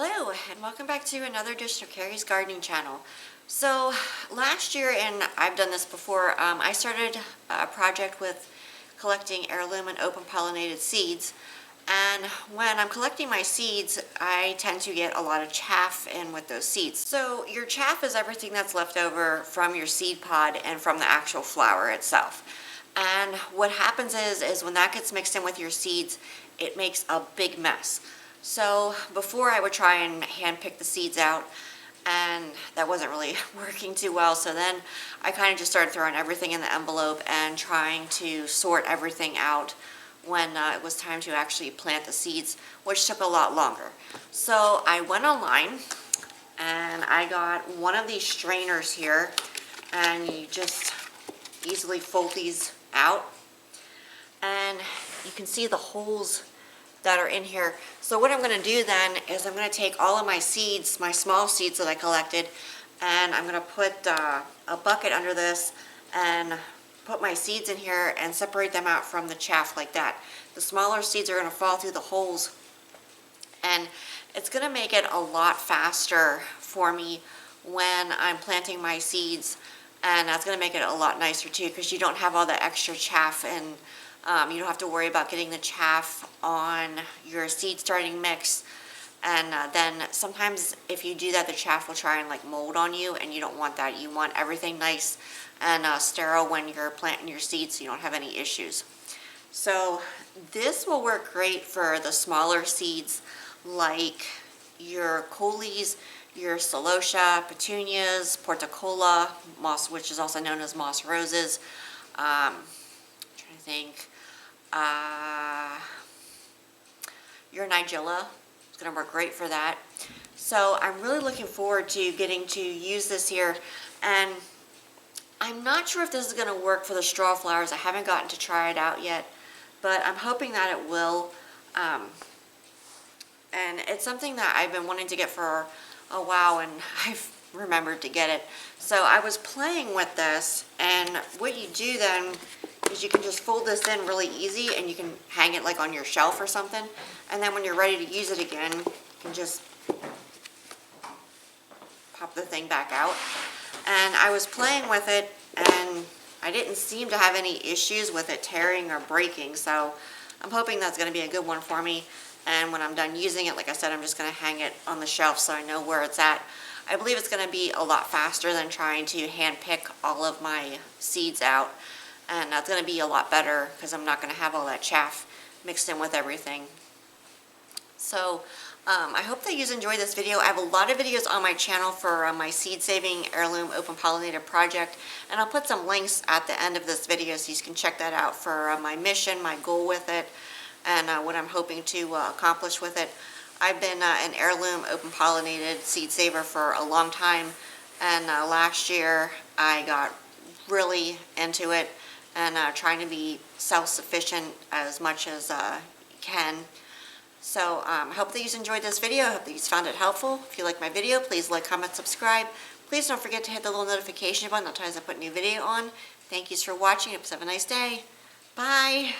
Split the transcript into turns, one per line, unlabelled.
Hello and welcome back to another edition of Carrie's Gardening Channel. So last year, and I've done this before, I started a project with collecting heirloom and open pollinated seeds. And when I'm collecting my seeds, I tend to get a lot of chaff in with those seeds. So your chaff is everything that's left over from your seed pod and from the actual flower itself. And what happens is when that gets mixed in with your seeds, it makes a big mess. So before I would try and hand pick the seeds out, and that wasn't really working too well. So then I kind of just started throwing everything in the envelope and trying to sort everything out when it was time to actually plant the seeds, which took a lot longer. So I went online and I got one of these strainers here, and you just easily fold these out and you can see the holes that are in here. So what I'm going to do then is I'm going to take all of my seeds, my small seeds that I collected, and I'm going to put a bucket under this and put my seeds in here and separate them out from the chaff like that. The smaller seeds are going to fall through the holes, and it's going to make it a lot faster for me when I'm planting my seeds, and that's going to make it a lot nicer too, because you don't have all the extra chaff, and you don't have to worry about getting the chaff on your seed starting mix. And then sometimes if you do that, the chaff will try and like mold on you, and you don't want that. You want everything nice and sterile when you're planting your seeds, so you don't have any issues. So this will work great for the smaller seeds like your coleus, your celosia, petunias, porticola, moss, which is also known as moss roses. I'm trying to think. Your nigella is going to work great for that. So I'm really looking forward to getting to use this here, and I'm not sure if this is going to work for the straw flowers. I haven't gotten to try it out yet, but I'm hoping that it will. And it's something that I've been wanting to get for a while, and I've remembered to get it. So I was playing with this, and what you do then is you can just fold this in really easy, and you can hang it like on your shelf or something, and then when you're ready to use it again, you can just pop the thing back out. And I was playing with it, and I didn't seem to have any issues with it tearing or breaking, so I'm hoping that's going to be a good one for me. And when I'm done using it, like I said, I'm just going to hang it on the shelf so I know where it's at. I believe it's going to be a lot faster than trying to hand pick all of my seeds out. And that's going to be a lot better because I'm not going to have all that chaff mixed in with everything. So I hope that you enjoyed this video. I have a lot of videos on my channel for my seed saving heirloom open pollinated project, and I'll put some links at the end of this video so you can check that out for my mission, my goal with it, and what I'm hoping to accomplish with it. I've been an heirloom open pollinated seed saver for a long time, and last year I got really into it and trying to be self-sufficient as much as you can. So I hope that you enjoyed this video. I hope that you found it helpful. If you like my video, please like, comment, subscribe. Please don't forget to hit the little notification button. That tells you I put a new video on. Thank you for watching. Have a nice day. Bye.